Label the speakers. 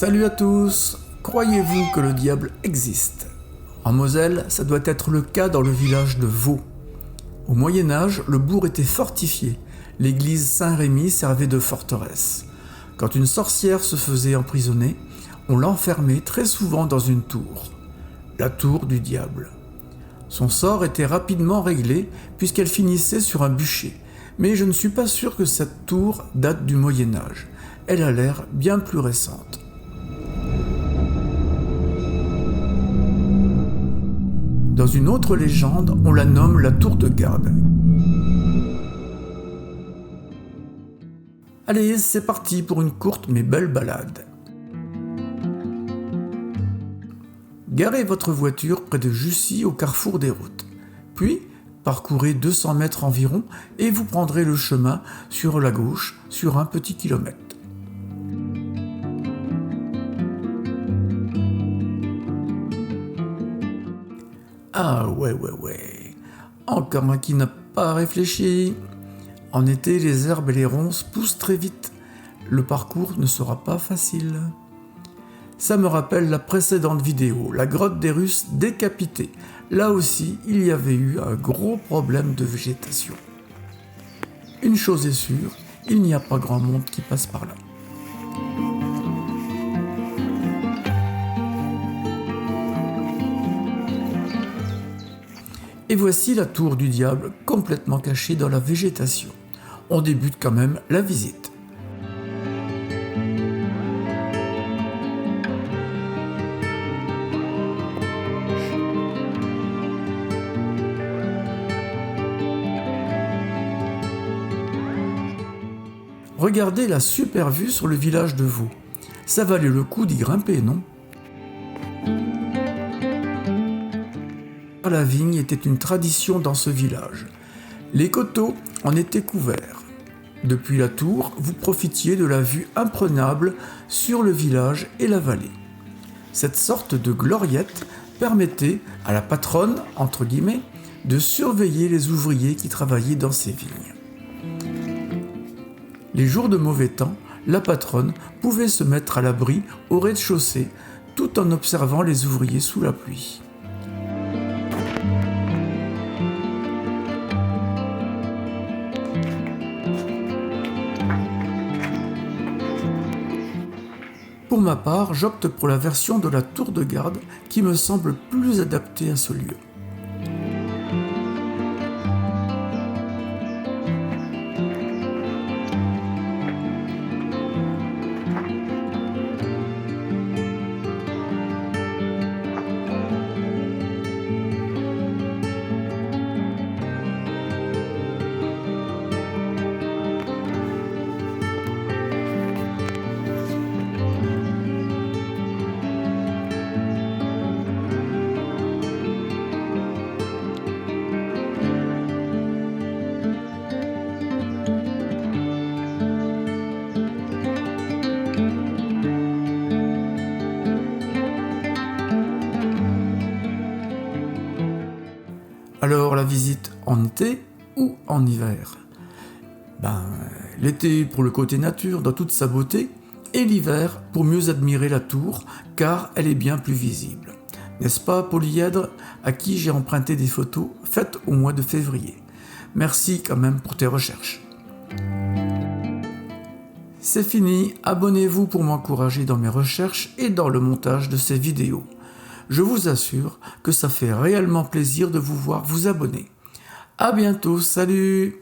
Speaker 1: Salut à tous! Croyez-vous que le diable existe? En Moselle, ça doit être le cas dans le village de Vaux. Au Moyen-Âge, le bourg était fortifié. L'église Saint-Rémy servait de forteresse. Quand une sorcière se faisait emprisonner, on l'enfermait très souvent dans une tour. La tour du diable. Son sort était rapidement réglé puisqu'elle finissait sur un bûcher. Mais je ne suis pas sûr que cette tour date du Moyen-Âge. Elle a l'air bien plus récente. Dans une autre légende, on la nomme la tour de garde. Allez, c'est parti pour une courte mais belle balade. Garez votre voiture près de Jussy au carrefour des routes. Puis, parcourez 200 mètres environ et vous prendrez le chemin sur la gauche sur un petit kilomètre. Ah ouais. Encore un qui n'a pas réfléchi. En été, les herbes et les ronces poussent très vite. Le parcours ne sera pas facile. Ça me rappelle la précédente vidéo, la grotte des Russes décapitée. Là aussi, il y avait eu un gros problème de végétation. Une chose est sûre, il n'y a pas grand monde qui passe par là. Et voici la tour du diable complètement cachée dans la végétation. On débute quand même la visite. Regardez la super vue sur le village de Vaux. Ça valait le coup d'y grimper, non ? La vigne était une tradition dans ce village. Les coteaux en étaient couverts. Depuis la tour, vous profitiez de la vue imprenable sur le village et la vallée. Cette sorte de gloriette permettait à la patronne, entre guillemets, de surveiller les ouvriers qui travaillaient dans ces vignes. Les jours de mauvais temps, la patronne pouvait se mettre à l'abri au rez-de-chaussée tout en observant les ouvriers sous la pluie. Pour ma part, j'opte pour la version de la tour de garde qui me semble plus adaptée à ce lieu. Alors la visite en été ou en hiver? L'été pour le côté nature dans toute sa beauté et l'hiver pour mieux admirer la tour car elle est bien plus visible. N'est-ce pas Polyèdre à qui j'ai emprunté des photos faites au mois de février? Merci quand même pour tes recherches. C'est fini, abonnez-vous pour m'encourager dans mes recherches et dans le montage de ces vidéos. Je vous assure que ça fait réellement plaisir de vous voir vous abonner. À bientôt, salut!